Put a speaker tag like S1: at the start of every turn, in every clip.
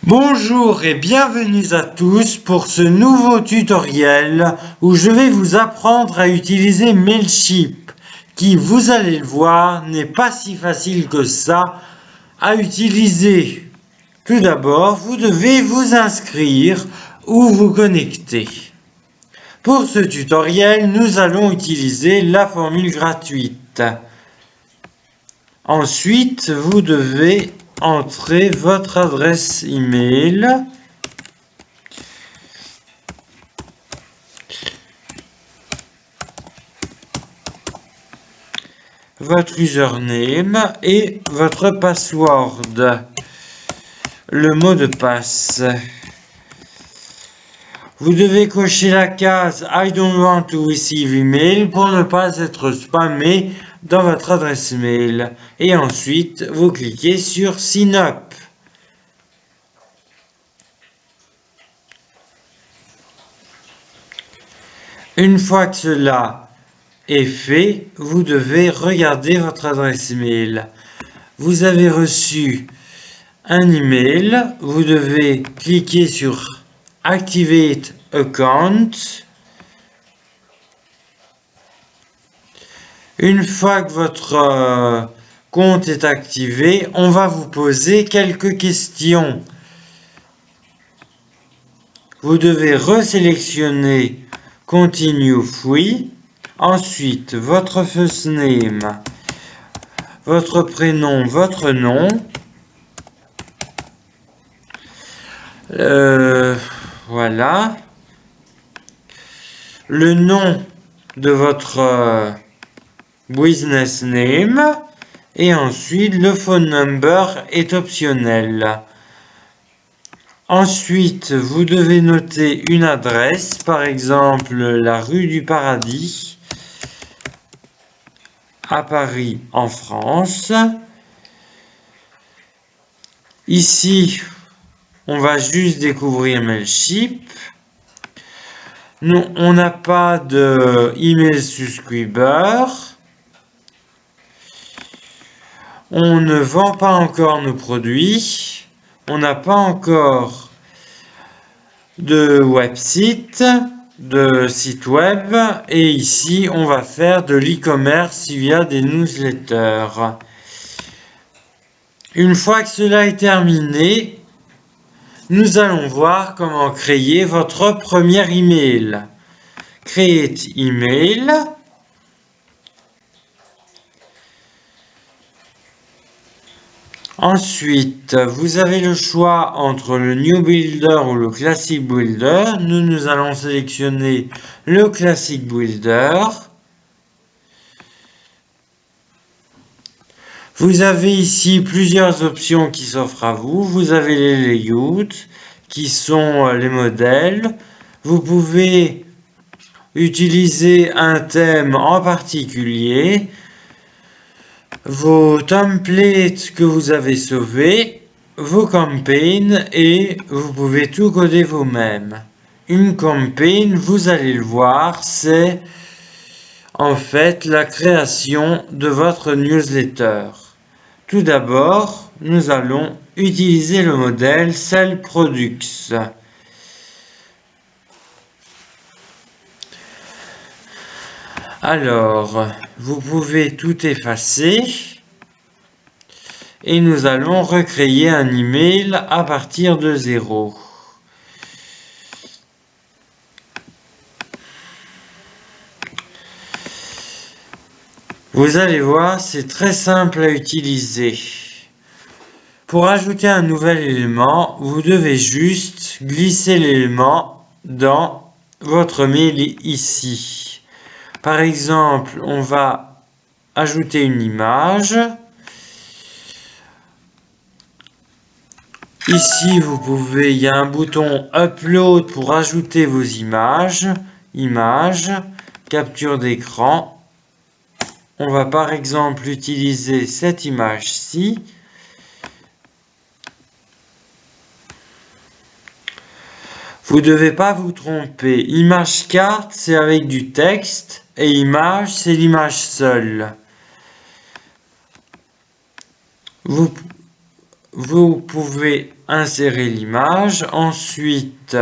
S1: Bonjour et bienvenue à tous pour ce nouveau tutoriel où je vais vous apprendre à utiliser Mailchimp qui, vous allez le voir, n'est pas si facile que ça à utiliser. Tout d'abord, vous devez vous inscrire ou vous connecter. Pour ce tutoriel, nous allons utiliser la formule gratuite. Ensuite, vous devez entrer votre adresse email, votre username et votre password, le mot de passe. Vous devez cocher la case I don't want to receive email pour ne pas être spammé dans votre adresse mail. Et ensuite, vous cliquez sur Sign up. Une fois que cela est fait, vous devez regarder votre adresse mail. Vous avez reçu un email. Vous devez cliquer sur Activate Account. Une fois que votre compte est activé, on va vous poser quelques questions. Vous devez resélectionner Continue Free. Ensuite, votre first name, votre prénom, votre nom. Voilà. Le nom de votre business name. Et ensuite, le phone number est optionnel. Ensuite, vous devez noter une adresse, par exemple la rue du Paradis, à Paris, en France. Ici, on va juste découvrir Mailchimp. Non, on n'a pas de email subscriber. On ne vend pas encore nos produits. On n'a pas encore de website, de site web. Et ici, on va faire de l'e-commerce via des newsletters. Une fois que cela est terminé, nous allons voir comment créer votre premier email. Create email. Ensuite, vous avez le choix entre le New Builder ou le Classic Builder. Nous allons sélectionner le Classic Builder. Vous avez ici plusieurs options qui s'offrent à vous. Vous avez les layouts, qui sont les modèles. Vous pouvez utiliser un thème en particulier. Vos templates que vous avez sauvés, vos campagnes, et vous pouvez tout coder vous-même. Une campagne, vous allez le voir, c'est en fait la création de votre newsletter. Tout d'abord, nous allons utiliser le modèle Sell Products. Alors, vous pouvez tout effacer et nous allons recréer un email à partir de 0. Vous allez voir, c'est très simple à utiliser. Pour ajouter un nouvel élément, vous devez juste glisser l'élément dans votre mail ici. Par exemple, on va ajouter une image. Ici, il y a un bouton Upload pour ajouter vos images. Images, capture d'écran. On va par exemple utiliser cette image-ci. Vous ne devez pas vous tromper. Image carte, c'est avec du texte. Et image, c'est l'image seule. vous pouvez insérer l'image. Ensuite,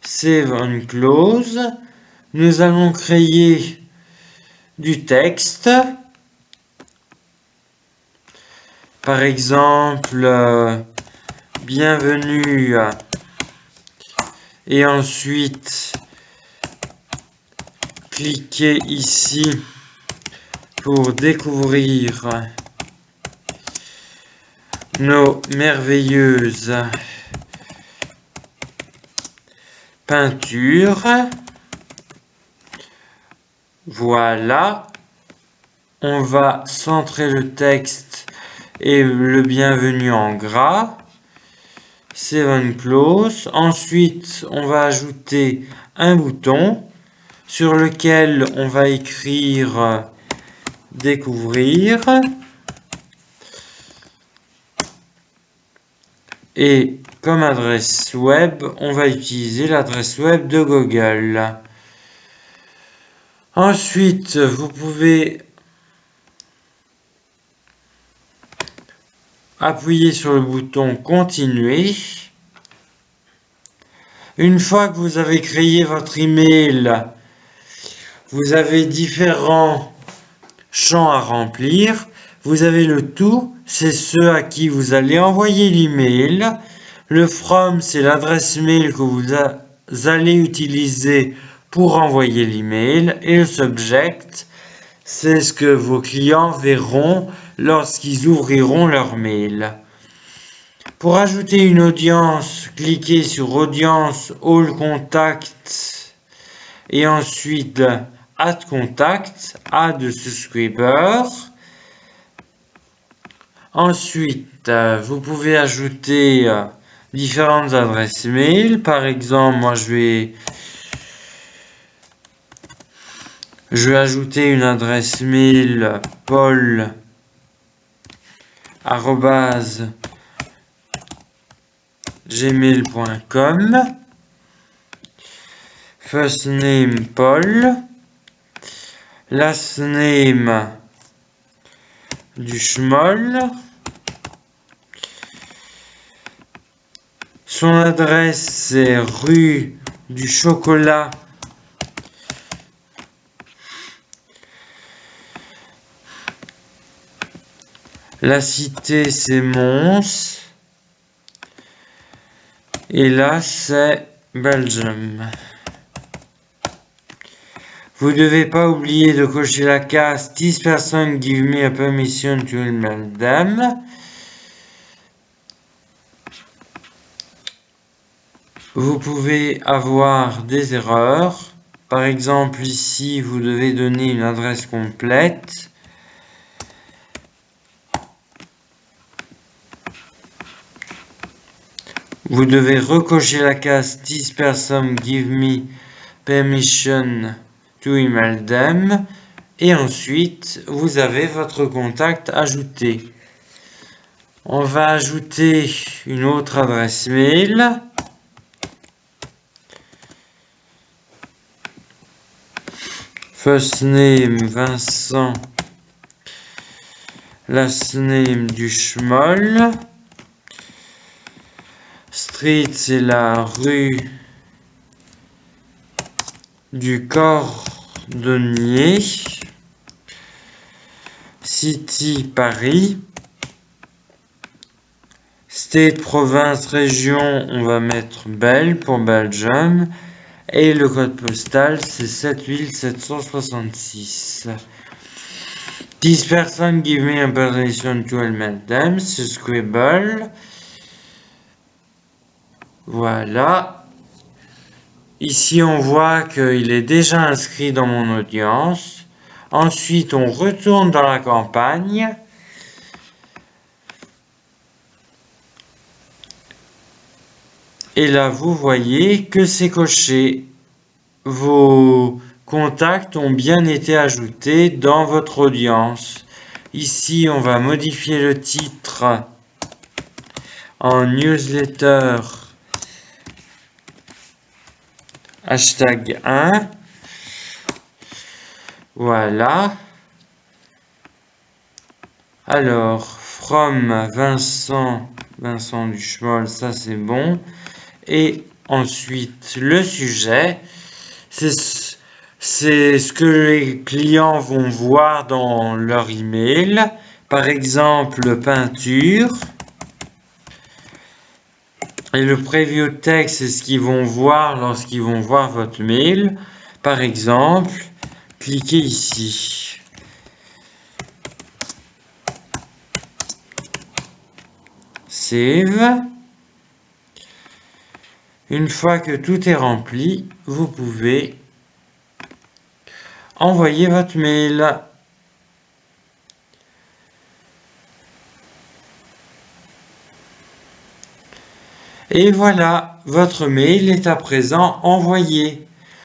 S1: Save and Close. Nous allons créer du texte. Par exemple, bienvenue. Et ensuite, cliquez ici pour découvrir nos merveilleuses peintures. Voilà. On va centrer le texte et le bienvenu en gras. Save and Close. Ensuite, on va ajouter un bouton sur lequel on va écrire découvrir. Et comme adresse web, on va utiliser l'adresse web de Google. Ensuite, vous pouvez appuyer sur le bouton continuer. Une fois que vous avez créé votre email, vous avez différents champs à remplir. Vous avez le to, c'est ceux à qui vous allez envoyer l'email. Le from, c'est l'adresse mail que vous allez utiliser pour envoyer l'email. Et le subject, c'est ce que vos clients verront lorsqu'ils ouvriront leur mail. Pour ajouter une audience, cliquez sur Audience, All Contacts et ensuite Add Contact, Add Subscriber. Ensuite, vous pouvez ajouter différentes adresses mail. Par exemple, moi je vais ajouter une adresse mail paul@gmail.com. First name Paul. Last name du schmoll. Son adresse c'est rue du Chocolat, la cité c'est Mons et là c'est Belgium. Vous ne devez pas oublier de cocher la case This person give me a permission to email them. Vous pouvez avoir des erreurs. Par exemple, ici, vous devez donner une adresse complète. Vous devez recocher la case This person give me permission to email them. Et ensuite, vous avez votre contact ajouté. On va ajouter une autre adresse mail. First name Vincent, last name du schmoll. Street, c'est la rue du Cordonnier. City, Paris. State, province, région, on va mettre Bel pour Belgium. Et le code postal, c'est 7766. This person give me a permission to email them, c'est Scribble. Voilà. Ici, on voit qu'il est déjà inscrit dans mon audience. Ensuite, on retourne dans la campagne. Et là, vous voyez que c'est coché. Vos contacts ont bien été ajoutés dans votre audience. Ici, on va modifier le titre en newsletter hashtag 1. Voilà. Alors, from Vincent Duchemol, ça c'est bon. Et ensuite, le sujet, c'est ce que les clients vont voir dans leur email. Par exemple, peinture. Et le preview text, c'est ce qu'ils vont voir lorsqu'ils vont voir votre mail. Par exemple, cliquez ici. Save. Une fois que tout est rempli, vous pouvez envoyer votre mail. Et voilà, votre mail est à présent envoyé.